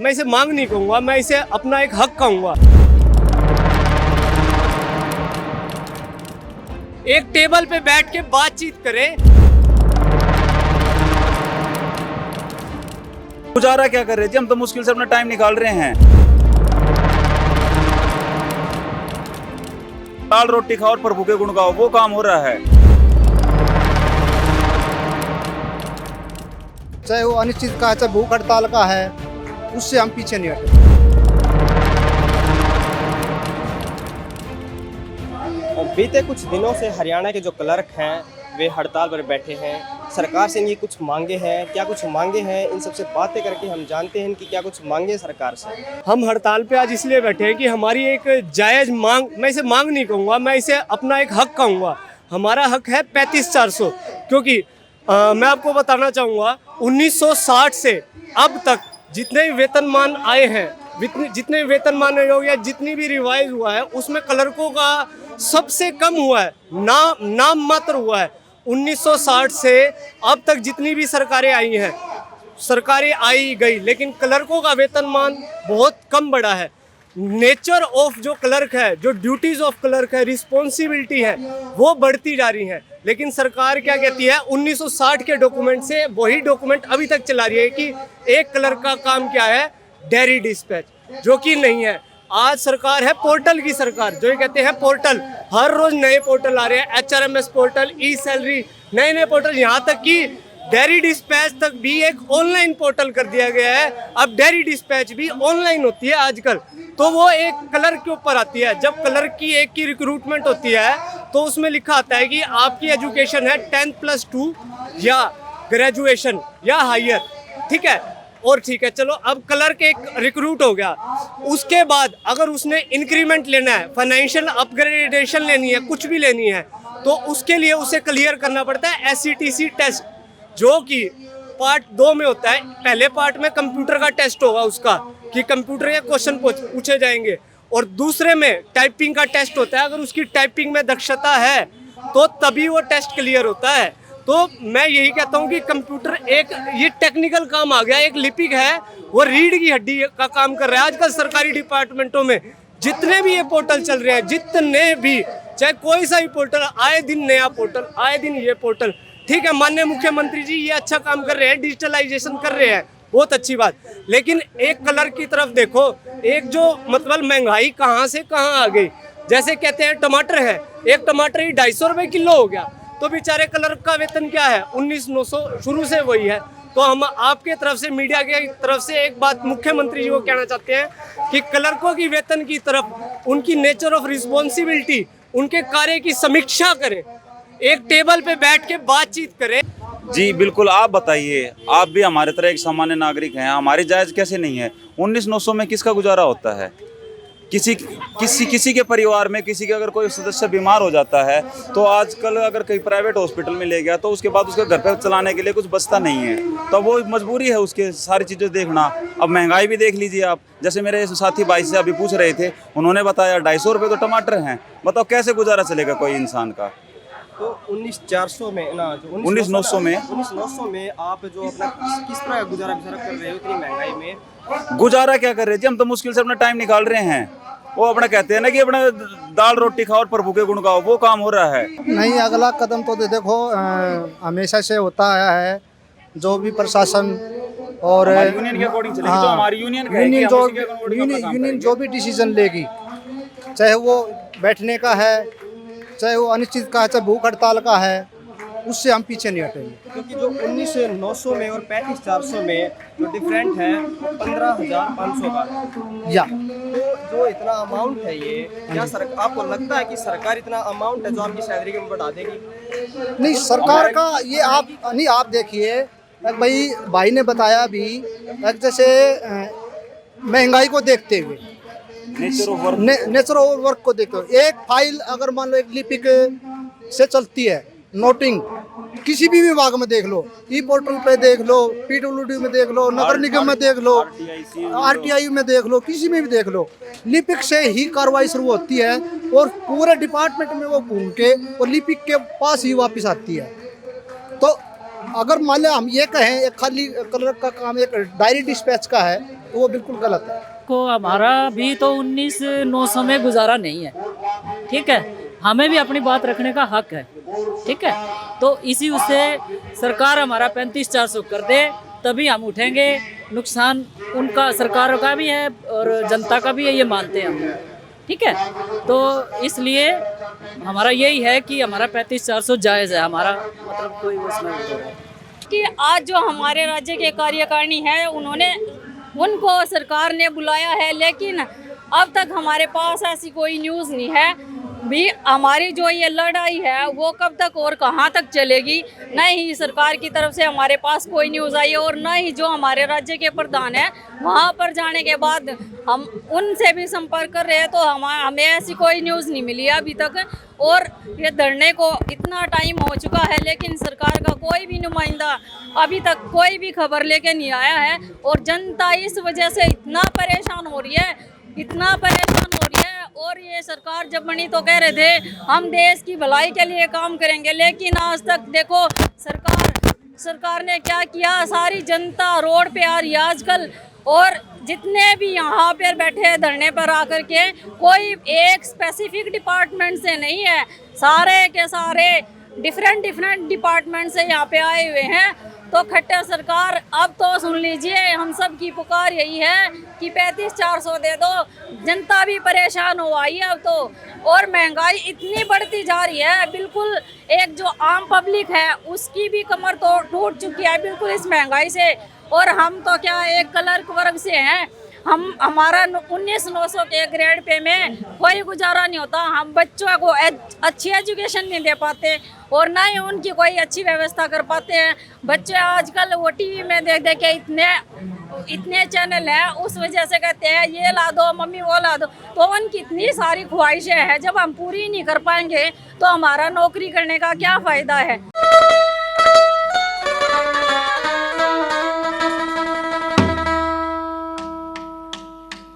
मैं इसे मांग नहीं कहूँगा, मैं इसे अपना एक हक कहूँगा। एक टेबल पे बैठ के बातचीत करें। गुजारा क्या कर रहे थे, हम तो मुश्किल से अपना टाइम निकाल रहे हैं। दाल रोटी खाओ और प्रभु के गुण गाओ, वो काम हो रहा है। चाहे वो अनिश्चित का है, चाहे भूख हड़ताल का है, उससे हम पीछे नहीं हटे। बीते कुछ दिनों से हरियाणा के जो क्लर्क हैं वे हड़ताल पर बैठे हैं। सरकार से इनकी कुछ मांगे हैं, क्या कुछ मांगे हैं, इन सबसे बातें करके हम जानते हैं कि क्या कुछ मांगे सरकार से। हम हड़ताल पे आज इसलिए बैठे हैं कि हमारी एक जायज़ मांग, मैं इसे मांग नहीं कहूँगा, मैं इसे अपना एक हक कहूँगा। हमारा हक है 35,400, क्योंकि मैं आपको बताना चाहूँगा 1960 से अब तक जितने भी वेतनमान आए हैं, जितने वेतनमान आयोग या जितनी भी रिवाइज हुआ है, उसमें क्लर्कों का सबसे कम हुआ है, नाम मात्र हुआ है। 1960 से अब तक जितनी भी सरकारें आई हैं, सरकारें आई गई, लेकिन क्लर्कों का वेतनमान बहुत कम बढ़ा है। नेचर ऑफ जो क्लर्क है, जो ड्यूटीज ऑफ क्लर्क है, रिस्पॉन्सिबिलिटी है, वो बढ़ती जा रही है। लेकिन सरकार क्या कहती है, 1960 के डॉक्यूमेंट से वही डॉक्यूमेंट अभी तक चला रही है कि एक क्लर्क का काम क्या है, डेयरी डिस्पैच, जो कि नहीं है। आज सरकार है पोर्टल की सरकार, जो ये कहते हैं पोर्टल, हर रोज नए पोर्टल आ रहे हैं, HRMS पोर्टल, ई सैलरी, नए नए पोर्टल, यहाँ तक कि डेयरी डिस्पैच तक भी एक ऑनलाइन पोर्टल कर दिया गया है। अब डेयरी डिस्पैच भी ऑनलाइन होती है आजकल, तो वो एक क्लर्क के ऊपर आती है। जब क्लर्क की एक की रिक्रूटमेंट होती है तो उसमें लिखा आता है कि आपकी एजुकेशन है 10+2 या ग्रेजुएशन या हायर, ठीक है। और ठीक है, चलो अब क्लर्क एक रिक्रूट हो गया, उसके बाद अगर उसने इंक्रीमेंट लेना है, फाइनेंशियल अपग्रेडेशन लेनी है, कुछ भी लेनी है, तो उसके लिए उसे क्लियर करना पड़ता है SCTC टेस्ट, जो कि पार्ट 2 में होता है। पहले पार्ट में कंप्यूटर का टेस्ट होगा उसका, कि कंप्यूटर के क्वेश्चन पूछे जाएंगे, और दूसरे में टाइपिंग का टेस्ट होता है। अगर उसकी टाइपिंग में दक्षता है तो तभी वो टेस्ट क्लियर होता है। तो मैं यही कहता हूँ कि कंप्यूटर एक ये टेक्निकल काम आ गया, एक लिपिक है वो रीढ़ की हड्डी का काम कर रहा है। आजकल सरकारी डिपार्टमेंटों में जितने भी ये पोर्टल चल रहे हैं, जितने भी, चाहे कोई सा भी पोर्टल, आए दिन नया पोर्टल, आए दिन ये पोर्टल, ठीक है। माननीय मुख्यमंत्री जी ये अच्छा काम कर रहे हैं, डिजिटलाइजेशन कर रहे हैं, बहुत अच्छी बात। लेकिन एक क्लर्क की तरफ देखो, एक जो मतलब महंगाई कहाँ से कहाँ आ गई। जैसे कहते हैं टमाटर है, एक टमाटर ही 250 रुपये किलो हो गया, तो बेचारे क्लर्क का वेतन क्या है, 19,900 शुरू से वही है। तो हम आपके तरफ से, मीडिया के तरफ से एक बात मुख्यमंत्री जी को कहना चाहते हैं कि क्लर्कों की वेतन की तरफ, उनकी नेचर ऑफ रिस्पॉन्सिबिलिटी, उनके कार्य की समीक्षा करें, एक टेबल पे बैठ के बातचीत करें। जी बिल्कुल, आप बताइए, आप भी हमारे तरह एक सामान्य नागरिक हैं, हमारी जायज़ कैसे नहीं है? 19,900 में किसका गुजारा होता है? किसी के परिवार में किसी के अगर कोई सदस्य बीमार हो जाता है तो आजकल अगर कहीं प्राइवेट हॉस्पिटल में ले गया तो उसके बाद उसके घर पे चलाने के लिए कुछ बचता नहीं है, तो वो मजबूरी है उसके सारी चीज़ें देखना। अब महंगाई भी देख लीजिए आप, जैसे मेरे साथी भाई से अभी पूछ रहे थे, उन्होंने बताया 250 रुपये तो टमाटर हैं। बताओ कैसे गुजारा चलेगा कोई इंसान का? तो 19,400 में ना, 19,900 में आप जो अपना किस तरह गुजारा कर रहे हो इतनी महंगाई में? गुजारा क्या कर रहे थे, हम तो मुश्किल से अपना टाइम निकाल रहे हैं। वो अपना कहते हैं ना कि अपना दाल रोटी खाओ और प्रभु के गुण गाओ, वो काम हो रहा है। नहीं, अगला कदम तो देखो हमेशा से होता आया है, जो भी प्रशासन और यूनियन के अकॉर्डिंग चलेगी, जो हमारी यूनियन यूनियन जो भी डिसीजन लेगी, चाहे वो बैठने का है, चाहे वो अनिश्चित का है, चाहे भूख हड़ताल का है, उससे हम पीछे नहीं हटेंगे। क्योंकि जो 19,900 में और 35,400 में जो डिफरेंट है 15,500 का, या तो जो इतना अमाउंट है ये, क्या आपको लगता है कि सरकार इतना अमाउंट है जो आपकी सैलरी में बढ़ा देगी? नहीं, सरकार का ये आप देखिए भाई ने बताया भी, जैसे महंगाई को देखते हुए, नेचर ऑफ वर्क को देखते हुए, एक फाइल अगर मान लो एक लिपिक से चलती है, नोटिंग किसी भी विभाग में देख लो, ई पोर्टल पे देख लो, PWD में देख लो, नगर निगम में देख लो, RTI में देख लो, किसी में भी देख लो, लिपिक से ही कार्रवाई शुरू होती है और पूरे डिपार्टमेंट में वो घूम के और लिपिक के पास ही वापस आती है। तो अगर मान लें हम ये कहें एक खाली कलर का काम एक डायरी डिस्पैच का है तो वो बिल्कुल गलत है। को हमारा भी तो 19,900 में गुजारा नहीं है, ठीक है, हमें भी अपनी बात रखने का हक है, ठीक है। तो इसी उससे सरकार हमारा 35,400 कर दे तभी हम उठेंगे। नुकसान उनका सरकार का भी है और जनता का भी है, ये मानते हैं हम, ठीक है। तो इसलिए हमारा यही है कि हमारा 35,400 जायज़ है, हमारा मतलब कोई उसमें कि आज जो हमारे राज्य के कार्यकारिणी है उनको सरकार ने बुलाया है, लेकिन अब तक हमारे पास ऐसी कोई न्यूज़ नहीं है भी हमारी जो ये लड़ाई है वो कब तक और कहाँ तक चलेगी। न ही सरकार की तरफ से हमारे पास कोई न्यूज़ आई और न ही जो हमारे राज्य के प्रधान हैं वहाँ पर जाने के बाद हम उनसे भी संपर्क कर रहे हैं तो हमें ऐसी कोई न्यूज़ नहीं मिली अभी तक। और ये धरने को इतना टाइम हो चुका है लेकिन सरकार का कोई भी नुमाइंदा अभी तक कोई भी खबर लेके नहीं आया है और जनता इस वजह से इतना परेशान हो रही है, इतना परेशान हो रही है। और ये सरकार जब बनी तो कह रहे थे हम देश की भलाई के लिए काम करेंगे, लेकिन आज तक देखो सरकार ने क्या किया, सारी जनता रोड पे आ रही है आजकल। और जितने भी यहाँ पर बैठे हैं धरने पर आकर के कोई एक स्पेसिफिक डिपार्टमेंट से नहीं है, सारे के सारे डिफरेंट डिपार्टमेंट से यहाँ पे आए हुए हैं। तो खट्टर सरकार अब तो सुन लीजिए, हम सब की पुकार यही है कि 35,400 दे दो, जनता भी परेशान हो आई है अब तो। और महंगाई इतनी बढ़ती जा रही है, बिल्कुल एक जो आम पब्लिक है उसकी भी कमर तो टूट चुकी है बिल्कुल इस महंगाई से। और हम तो क्या एक क्लर्क वर्ग से हैं, हमारा 19,900 के ग्रेड पे में कोई गुजारा नहीं होता। हम बच्चों को अच्छी एजुकेशन नहीं दे पाते और ना ही उनकी कोई अच्छी व्यवस्था कर पाते हैं। बच्चे आजकल वो टीवी में देख देख के इतने चैनल हैं, उस वजह से कहते हैं ये ला दो मम्मी वो ला दो। तो उनकी इतनी सारी ख्वाहिशें हैं, जब हम पूरी नहीं कर पाएंगे तो हमारा नौकरी करने का क्या फ़ायदा है।